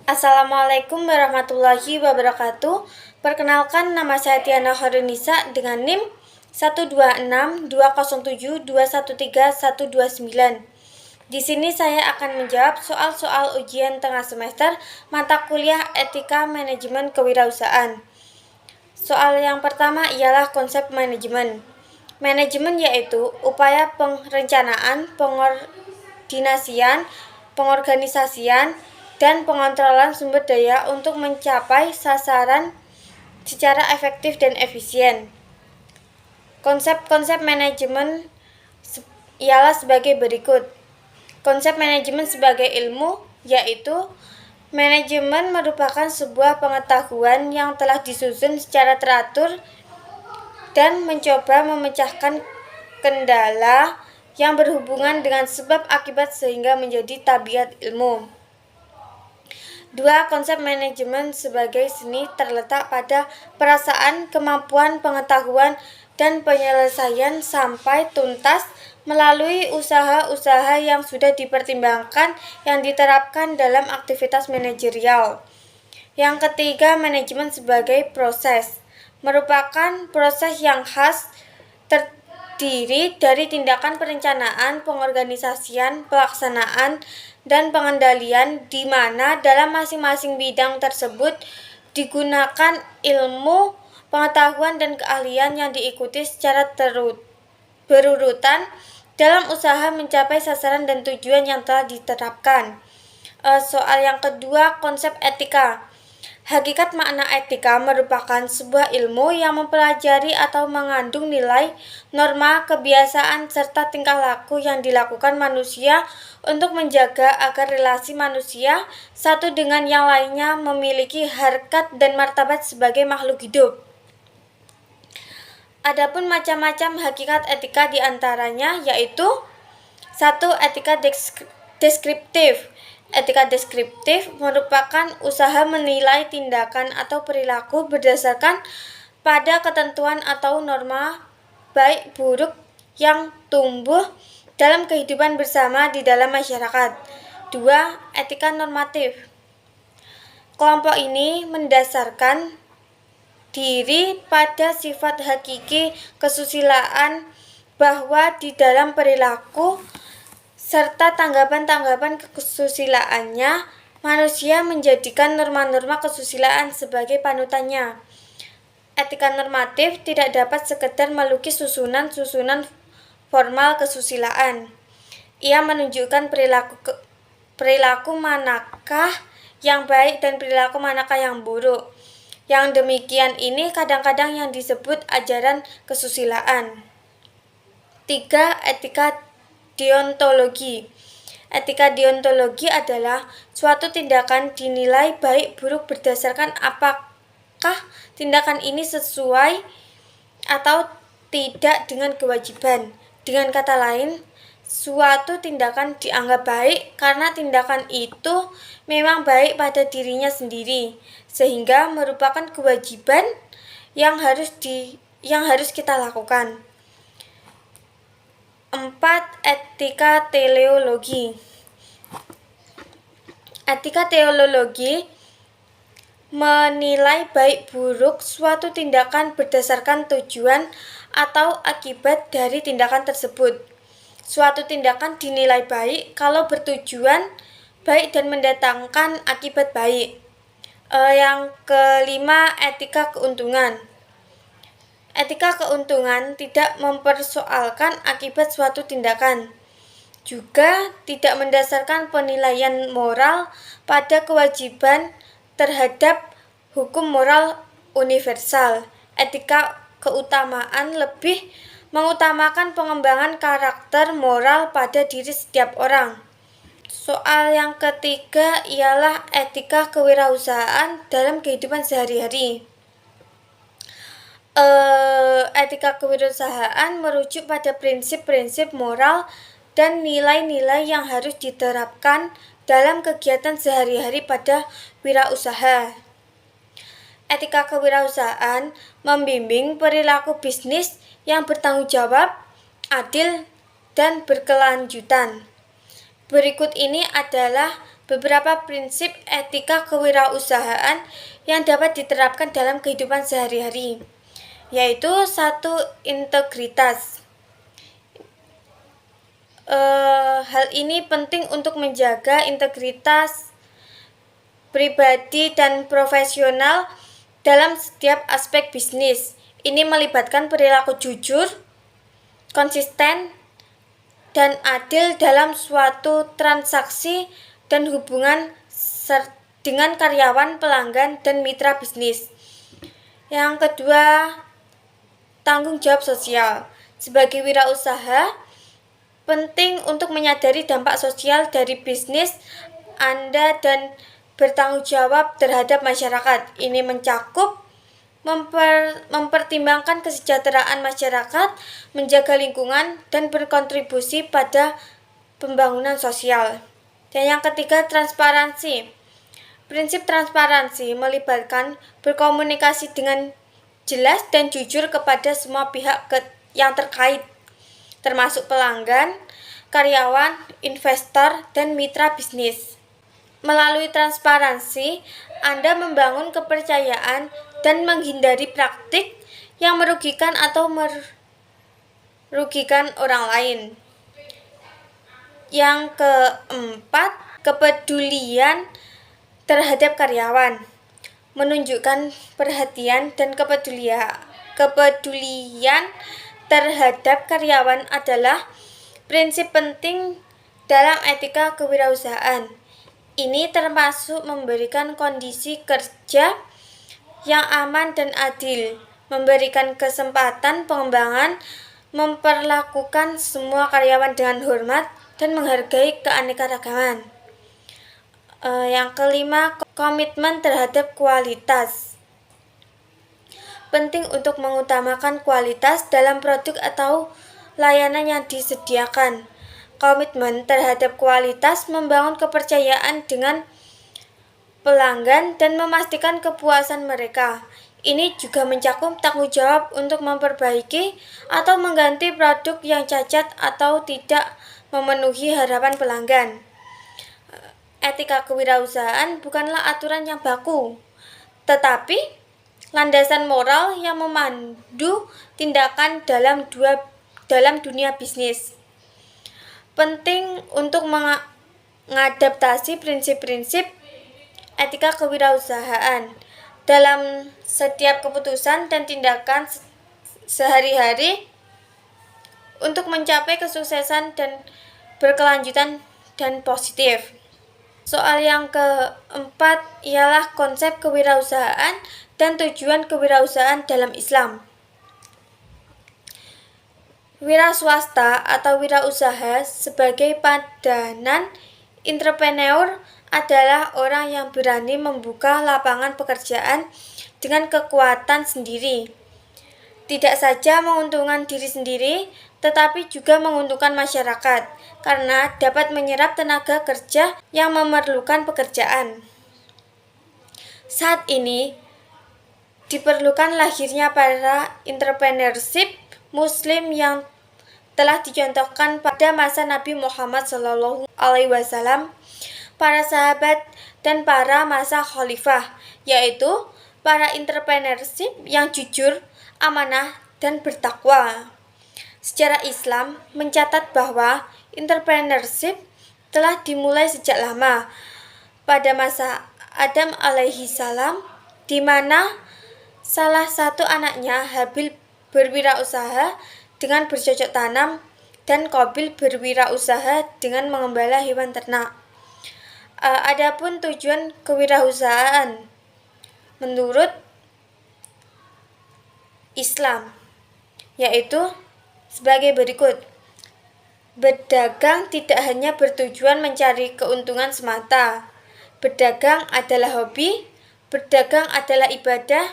Assalamualaikum warahmatullahi wabarakatuh. Perkenalkan, nama saya Tiana Khairunisa dengan NIM 1262072131129. Di sini saya akan menjawab soal-soal ujian tengah semester mata kuliah Etika Manajemen Kewirausahaan. Soal yang pertama ialah konsep manajemen. Manajemen yaitu upaya perencanaan, pengordinasian, pengorganisasian, dan pengontrolan sumber daya untuk mencapai sasaran secara efektif dan efisien. Konsep-konsep manajemen ialah sebagai berikut. Konsep manajemen sebagai ilmu yaitu manajemen merupakan sebuah pengetahuan yang telah disusun secara teratur dan mencoba memecahkan kendala yang berhubungan dengan sebab akibat sehingga menjadi tabiat ilmu. 2. Konsep manajemen sebagai seni terletak pada perasaan, kemampuan, pengetahuan, dan penyelesaian sampai tuntas melalui usaha-usaha yang sudah dipertimbangkan yang diterapkan dalam aktivitas manajerial. Yang ketiga, manajemen sebagai proses merupakan proses yang khas terdiri dari tindakan perencanaan, pengorganisasian, pelaksanaan, dan pengendalian di mana dalam masing-masing bidang tersebut digunakan ilmu, pengetahuan, dan keahlian yang diikuti secara berurutan dalam usaha mencapai sasaran dan tujuan yang telah diterapkan. Soal yang kedua, konsep etika. Hakikat makna etika merupakan sebuah ilmu yang mempelajari atau mengandung nilai, norma, kebiasaan, serta tingkah laku yang dilakukan manusia untuk menjaga agar relasi manusia satu dengan yang lainnya memiliki harkat dan martabat sebagai makhluk hidup. Adapun macam-macam hakikat etika diantaranya yaitu 1. Etika deskriptif. Etika deskriptif merupakan usaha menilai tindakan atau perilaku berdasarkan pada ketentuan atau norma baik buruk yang tumbuh dalam kehidupan bersama di dalam masyarakat. 2. Etika normatif. Kelompok ini mendasarkan diri pada sifat hakiki kesusilaan bahwa di dalam perilaku serta tanggapan-tanggapan kesusilaannya, manusia menjadikan norma-norma kesusilaan sebagai panutannya. Etika normatif tidak dapat sekedar melukis susunan-susunan formal kesusilaan. Ia menunjukkan perilaku manakah yang baik dan perilaku manakah yang buruk. Yang demikian ini kadang-kadang yang disebut ajaran kesusilaan. 3. Etika deontologi. Etika deontologi adalah suatu tindakan dinilai baik buruk berdasarkan apakah tindakan ini sesuai atau tidak dengan kewajiban. Dengan kata lain, suatu tindakan dianggap baik karena tindakan itu memang baik pada dirinya sendiri, sehingga merupakan kewajiban yang harus kita lakukan. 4. Etika teleologi. Etika teleologi menilai baik buruk suatu tindakan berdasarkan tujuan atau akibat dari tindakan tersebut. Suatu tindakan dinilai baik kalau bertujuan baik dan mendatangkan akibat baik. Yang kelima, etika keuntungan. Etika keuntungan tidak mempersoalkan akibat suatu tindakan, juga tidak mendasarkan penilaian moral pada kewajiban terhadap hukum moral universal. Etika keutamaan lebih mengutamakan pengembangan karakter moral pada diri setiap orang. Soal yang ketiga ialah etika kewirausahaan dalam kehidupan sehari-hari. Etika kewirausahaan merujuk pada prinsip-prinsip moral dan nilai-nilai yang harus diterapkan dalam kegiatan sehari-hari pada wirausaha. Etika kewirausahaan membimbing perilaku bisnis yang bertanggung jawab, adil, dan berkelanjutan. Berikut ini adalah beberapa prinsip etika kewirausahaan yang dapat diterapkan dalam kehidupan sehari-hari, yaitu 1. Integritas. Hal ini penting untuk menjaga integritas pribadi dan profesional dalam setiap aspek bisnis. Ini melibatkan perilaku jujur, konsisten, dan adil dalam suatu transaksi dan hubungan dengan karyawan, pelanggan, dan mitra bisnis. Yang kedua, tanggung jawab sosial. Sebagai wirausaha, penting untuk menyadari dampak sosial dari bisnis Anda dan bertanggung jawab terhadap masyarakat. Ini mencakup mempertimbangkan kesejahteraan masyarakat, menjaga lingkungan, dan berkontribusi pada pembangunan sosial. Dan yang ketiga, transparansi. Prinsip transparansi melibatkan berkomunikasi dengan jelas dan jujur kepada semua pihak yang terkait, termasuk pelanggan, karyawan, investor, dan mitra bisnis. Melalui transparansi, Anda membangun kepercayaan dan menghindari praktik yang merugikan atau merugikan orang lain. Yang keempat, kepedulian terhadap karyawan. Menunjukkan perhatian dan kepedulian terhadap karyawan adalah prinsip penting dalam etika kewirausahaan. Ini termasuk memberikan kondisi kerja yang aman dan adil, memberikan kesempatan pengembangan, memperlakukan semua karyawan dengan hormat, dan menghargai keanekaragaman. Yang kelima, komitmen terhadap kualitas. Penting untuk mengutamakan kualitas dalam produk atau layanan yang disediakan. Komitmen terhadap kualitas membangun kepercayaan dengan pelanggan dan memastikan kepuasan mereka. Ini juga mencakup tanggung jawab untuk memperbaiki atau mengganti produk yang cacat atau tidak memenuhi harapan pelanggan. Etika kewirausahaan bukanlah aturan yang baku, tetapi landasan moral yang memandu tindakan dalam dunia bisnis. Penting untuk mengadaptasi prinsip-prinsip etika kewirausahaan dalam setiap keputusan dan tindakan sehari-hari untuk mencapai kesuksesan dan berkelanjutan dan positif. Soal yang keempat ialah konsep kewirausahaan dan tujuan kewirausahaan dalam Islam. Wira swasta atau wirausaha sebagai padanan entrepreneur adalah orang yang berani membuka lapangan pekerjaan dengan kekuatan sendiri. Tidak saja menguntungkan diri sendiri, tetapi juga menguntungkan masyarakat karena dapat menyerap tenaga kerja yang memerlukan pekerjaan. Saat ini diperlukan lahirnya para entrepreneurship Muslim yang telah dicontohkan pada masa Nabi Muhammad SAW, para sahabat, dan para masa khalifah, yaitu para entrepreneurship yang jujur, amanah, dan bertakwa. Sejarah Islam mencatat bahwa entrepreneurship telah dimulai sejak lama, pada masa Adam alaihi salam, di mana salah satu anaknya Habil berwirausaha dengan bercocok tanam dan Qabil berwirausaha dengan mengembala hewan ternak. Adapun tujuan kewirausahaan menurut Islam yaitu sebagai berikut. Berdagang tidak hanya bertujuan mencari keuntungan semata. Berdagang adalah hobi, berdagang adalah ibadah,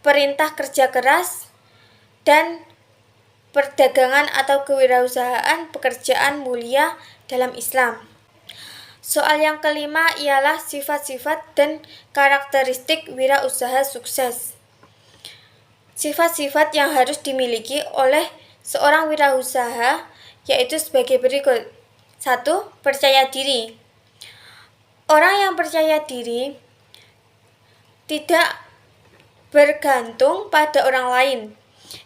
perintah kerja keras, dan perdagangan atau kewirausahaan pekerjaan mulia dalam Islam. Soal yang kelima ialah sifat-sifat dan karakteristik wirausaha sukses. Sifat-sifat yang harus dimiliki oleh seorang wirausaha yaitu sebagai berikut. 1. Percaya diri. Orang yang percaya diri tidak bergantung pada orang lain.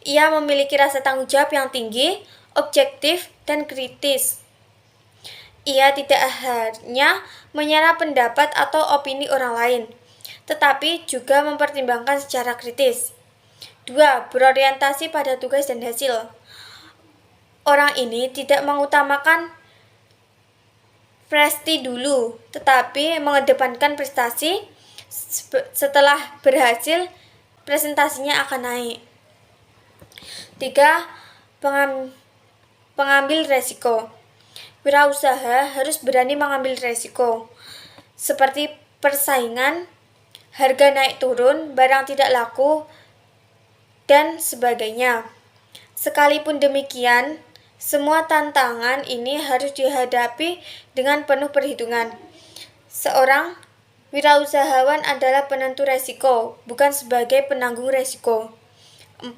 Ia memiliki rasa tanggung jawab yang tinggi, objektif, dan kritis. Ia tidak hanya menyerap pendapat atau opini orang lain, tetapi juga mempertimbangkan secara kritis. 2. Berorientasi pada tugas dan hasil. Orang ini tidak mengutamakan prestasi dulu, tetapi mengedepankan prestasi. Setelah berhasil, presentasinya akan naik. 3. Pengambil resiko. Wirausaha harus berani mengambil resiko, seperti persaingan, harga naik turun, barang tidak laku, dan sebagainya. Sekalipun demikian, semua tantangan ini harus dihadapi dengan penuh perhitungan. Seorang wirausahawan adalah penentu resiko, bukan sebagai penanggung resiko. 4.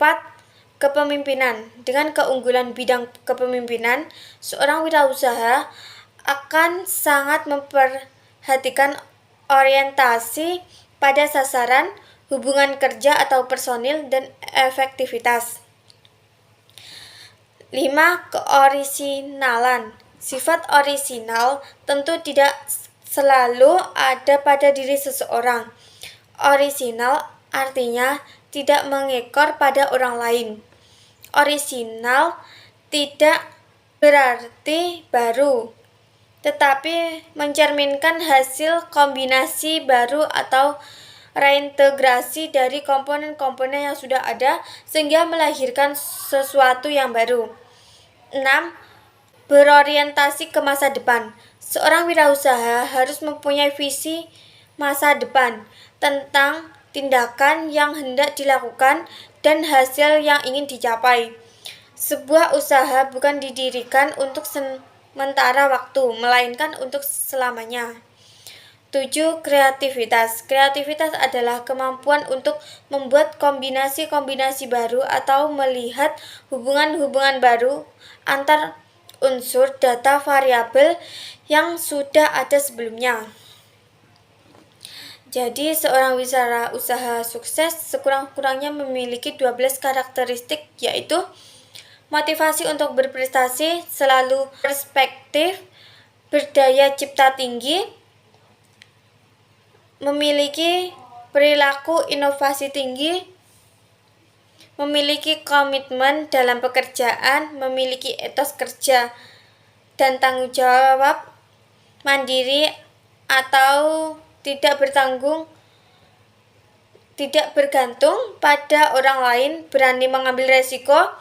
Kepemimpinan. Dengan keunggulan bidang kepemimpinan, seorang wirausaha akan sangat memperhatikan orientasi pada sasaran, hubungan kerja atau personil, dan efektivitas. 5. Keorisinalan. Sifat orisinal tentu tidak selalu ada pada diri seseorang. Orisinal artinya tidak mengekor pada orang lain. Orisinal tidak berarti baru, tetapi mencerminkan hasil kombinasi baru atau reintegrasi dari komponen-komponen yang sudah ada sehingga melahirkan sesuatu yang baru. 6. Berorientasi ke masa depan. Seorang wirausaha harus mempunyai visi masa depan tentang tindakan yang hendak dilakukan dan hasil yang ingin dicapai. Sebuah usaha bukan didirikan untuk sementara waktu, melainkan untuk selamanya. 7. Kreativitas. Kreativitas adalah kemampuan untuk membuat kombinasi-kombinasi baru atau melihat hubungan-hubungan baru antar unsur data variabel yang sudah ada sebelumnya. Jadi, seorang wirausaha sukses sekurang-kurangnya memiliki 12 karakteristik, yaitu motivasi untuk berprestasi, selalu perspektif, berdaya cipta tinggi, memiliki perilaku inovasi tinggi, memiliki komitmen dalam pekerjaan, memiliki etos kerja dan tanggung jawab, mandiri atau tidak bergantung pada orang lain, berani mengambil resiko,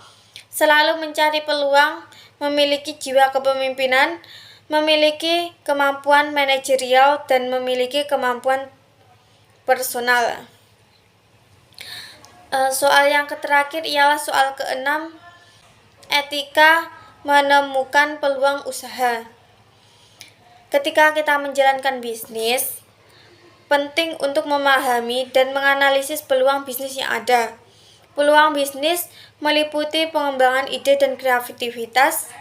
selalu mencari peluang, memiliki jiwa kepemimpinan, memiliki kemampuan manajerial, dan memiliki kemampuan personal. Soal yang terakhir ialah soal ke-6, etika menemukan peluang usaha. Ketika kita menjalankan bisnis, penting untuk memahami dan menganalisis peluang bisnis yang ada. Peluang bisnis meliputi pengembangan ide dan kreativitas,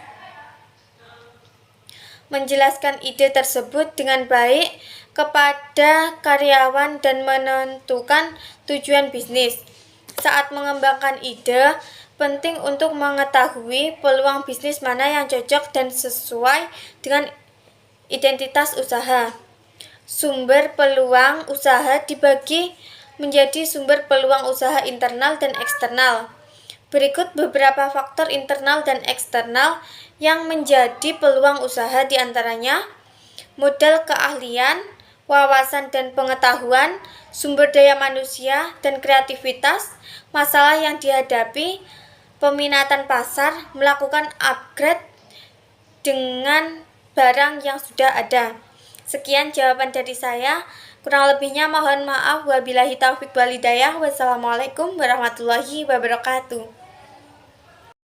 menjelaskan ide tersebut dengan baik kepada karyawan, dan menentukan tujuan bisnis. Saat mengembangkan ide, penting untuk mengetahui peluang bisnis mana yang cocok dan sesuai dengan identitas usaha. Sumber peluang usaha dibagi menjadi sumber peluang usaha internal dan eksternal. Berikut beberapa faktor internal dan eksternal yang menjadi peluang usaha, diantaranya modal keahlian, wawasan dan pengetahuan, sumber daya manusia, dan kreativitas, masalah yang dihadapi, peminatan pasar, melakukan upgrade dengan barang yang sudah ada. Sekian jawaban dari saya. Kurang lebihnya mohon maaf. Wabillahi taufik wal hidayah. Wassalamualaikum warahmatullahi wabarakatuh.